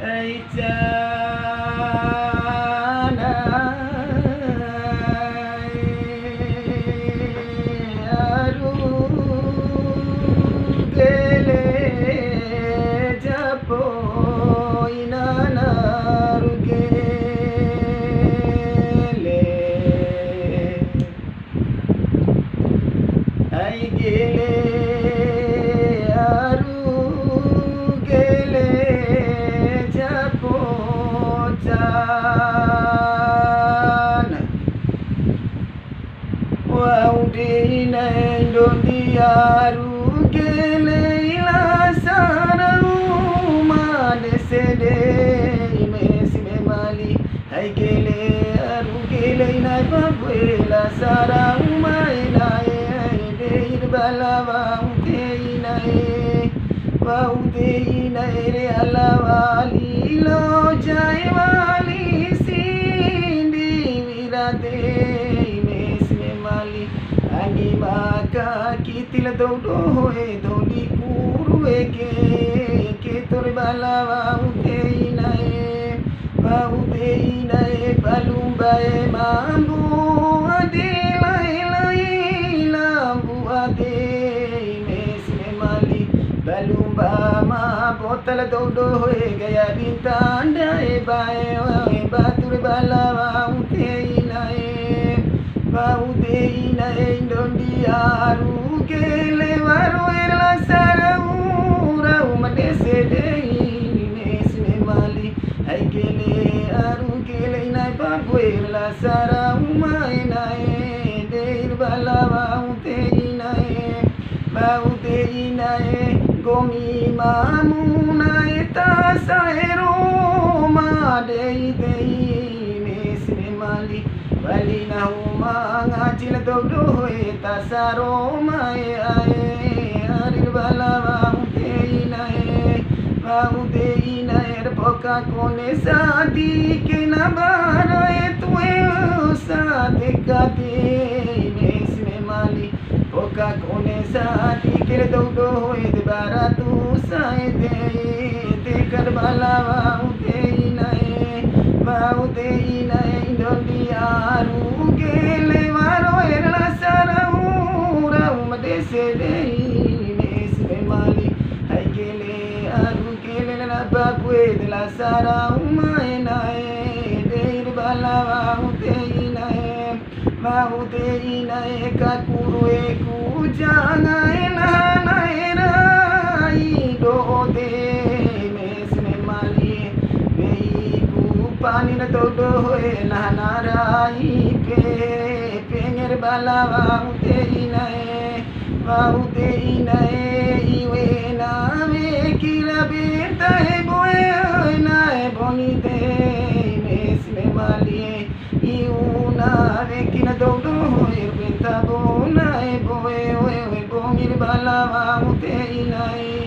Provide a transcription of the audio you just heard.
Ai chana aru gele japo inanaru gele ai gele aru gele japo chana waudina indondiaru gele ila sarau madesede imesime mali ai gele aru gele ina babuela sarau maina deir balava uteina uteina re alavali lo jai wali sindi virate imesime mali ani maka kitil dodo hoe doli kuru ke tor balava uteina balumba mambu adila lambu ade mesme mali balumba ma botal dodo hoye gaya bintanda bae batur balawa uteina indondiaru gele waro erla saraura umadese mesme mali ai gele aru gele nai babuela sara umainai deir balawa uteinae gomi mamunai tasaero ma dei mesme mali balina uma ngajil dodo hoe tasaro mai ai arir balawa uteinae poka kone sadi ke nabara tue sade kate mesme mali poka kone sadi ke dodo hoe de baratu sai de kar balawa uteinae indondiaru gele waro erla saraura umadese mesme mali ai gele aru gele la babue de la sara umainae deir balawa uteinae kakuru eku jangae nae do de mesme mali veiku pani na todo hoe nanarai penger balawa uteinae iwe name kira bentae boe nae bonite mesme mali iuna vekina dodo hoe benta bonae boe bongir balawa uteinae